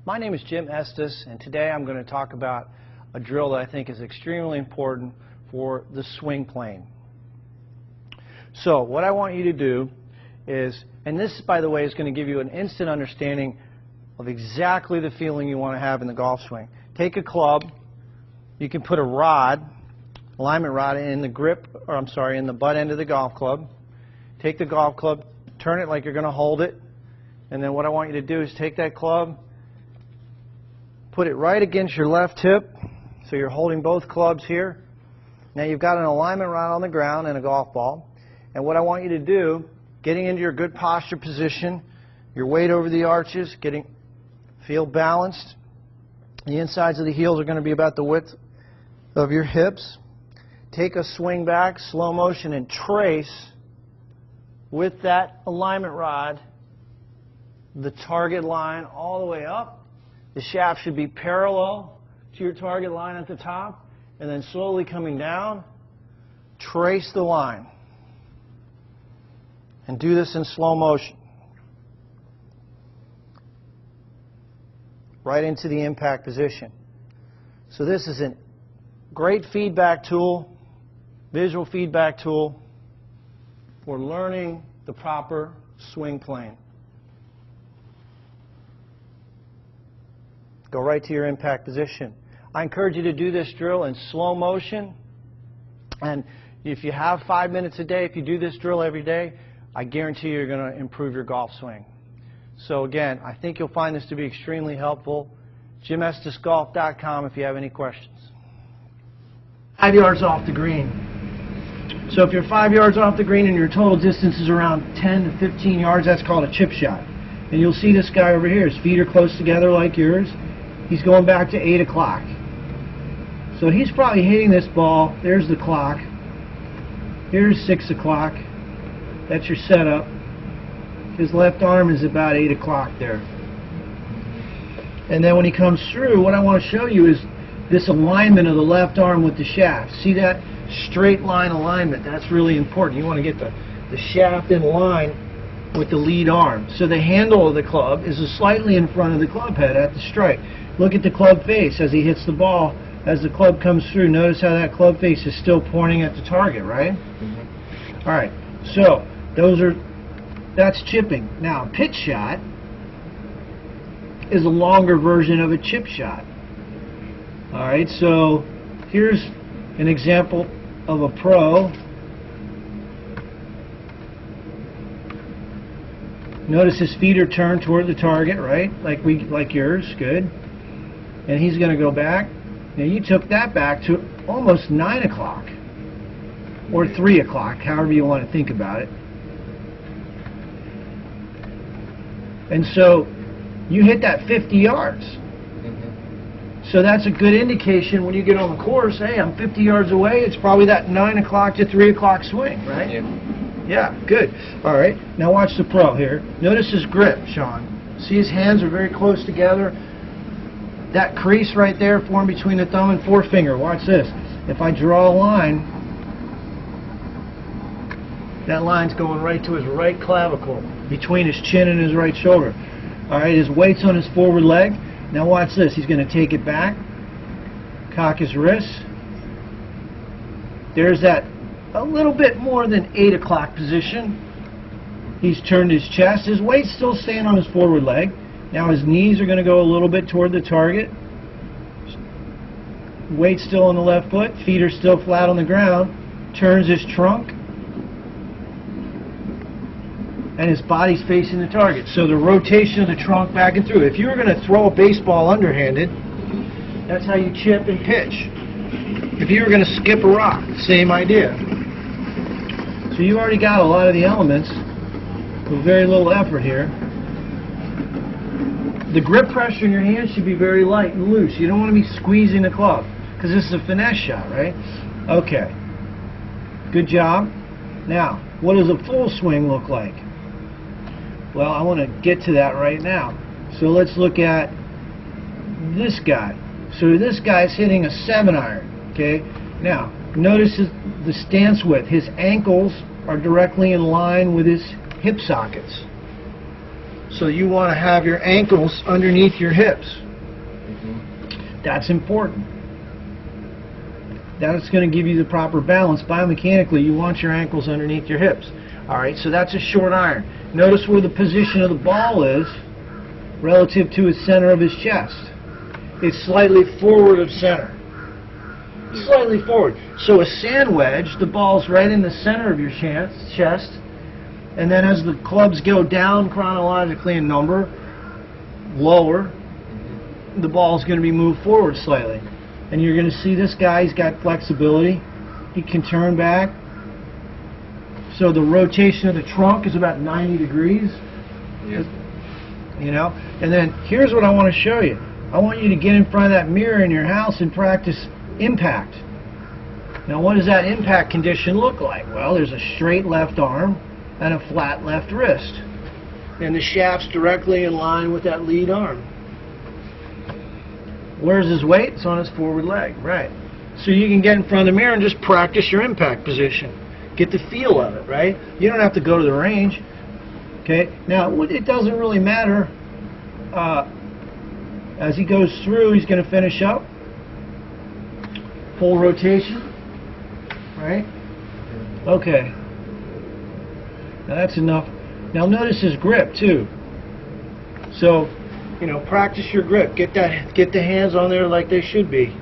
My name is Jim Estes, and today I'm going to talk about a drill that I think is extremely important for the swing plane. So what I want you to do is, and this by the way is going to give you an instant understanding of exactly the feeling you want to have in the golf swing. Take a club, you can put a rod, alignment rod in the grip, or I'm sorry, in the butt end of the golf club. Take the golf club, turn it like you're going to hold it, and then what I want you to do is take that club, put it right against your left hip, so you're holding both clubs here. Now you've got an alignment rod on the ground and a golf ball, and what I want you to do, getting into your good posture position, your weight over the arches, feel balanced. The insides of the heels are going to be about the width of your hips. Take a swing back, slow motion, and trace with that alignment rod the target line all the way up. The shaft should be parallel to your target line at the top, and then slowly coming down, trace the line. And do this in slow motion. Right into the impact position. So this is a great feedback tool, visual feedback tool for learning the proper swing plane. Go right to your impact position. I encourage you to do this drill in slow motion, and if you have 5 minutes a day, if you do this drill every day, I guarantee you're going to improve your golf swing. So again, I think you'll find this to be extremely helpful. JimEstesGolf.com if you have any questions. 5 yards off the green. So if you're 5 yards off the green and your total distance is around 10 to 15 yards, that's called a chip shot. And you'll see this guy over here. His feet are close together like yours. He's going back to 8 o'clock. So he's probably hitting this ball. There's the clock. Here's 6 o'clock. That's your setup. His left arm is about 8 o'clock there. And then when he comes through, what I want to show you is this alignment of the left arm with the shaft. See that straight line alignment? That's really important. You want to get the shaft in line with the lead arm. So the handle of the club is slightly in front of the club head at the strike. Look at the club face as he hits the ball. As the club comes through, notice how that club face is still pointing at the target, right? Mm-hmm. All right. So that's chipping. Now, a pitch shot is a longer version of a chip shot. All right, so here's an example of a pro. Notice his feet are turned toward the target, right? Like yours, good. And he's going to go back. Now you took that back to almost 9 o'clock or 3 o'clock, however you want to think about it. And so you hit that 50 yards. So that's a good indication when you get on the course, hey, I'm 50 yards away, it's probably that 9 o'clock to 3 o'clock swing, right? Yeah, good. All right, now watch the pro here. Notice his grip, Sean. See his hands are very close together. That crease right there formed between the thumb and forefinger. Watch this. If I draw a line, that line's going right to his right clavicle, between his chin and his right shoulder. All right, his weight's on his forward leg. Now watch this. He's going to take it back, cock his wrist. There's that a little bit more than 8 o'clock position. He's turned his chest. His weight's still staying on his forward leg. Now his knees are going to go a little bit toward the target. Weight still on the left foot. Feet are still flat on the ground. Turns his trunk. And his body's facing the target. So the rotation of the trunk back and through. If you were going to throw a baseball underhanded, that's how you chip and pitch. If you were going to skip a rock, same idea. So you already got a lot of the elements with very little effort here. The grip pressure in your hand should be very light and loose. You don't want to be squeezing the club because this is a finesse shot, right? Okay. Good job. Now, what does a full swing look like? Well, I want to get to that right now. So let's look at this guy. So this guy's hitting a 7-iron, okay? Now, notice the stance width. His ankles are directly in line with his hip sockets. So you want to have your ankles underneath your hips. That's important. That's going to give you the proper balance. Biomechanically, you want your ankles underneath your hips. All right, so that's a short iron. Notice where the position of the ball is relative to its center of his chest. It's slightly forward of center. Slightly forward. So a sand wedge, the ball's right in the center of your chest, and then as the clubs go down chronologically in number, lower, the ball's going to be moved forward slightly. And you're going to see this guy, he's got flexibility. He can turn back. So the rotation of the trunk is about 90 degrees. Yes. You know? And then here's what I want to show you. I want you to get in front of that mirror in your house and practice impact. Now what does that impact condition look like? Well, there's a straight left arm and a flat left wrist. And the shaft's directly in line with that lead arm. Where's his weight? It's on his forward leg, right. So you can get in front of the mirror and just practice your impact position. Get the feel of it, right? You don't have to go to the range. Okay, now it doesn't really matter. As he goes through, he's going to finish up. Full rotation, right? Okay. Now that's enough. Now notice his grip too. So, you know, practice your grip. Get the hands on there like they should be.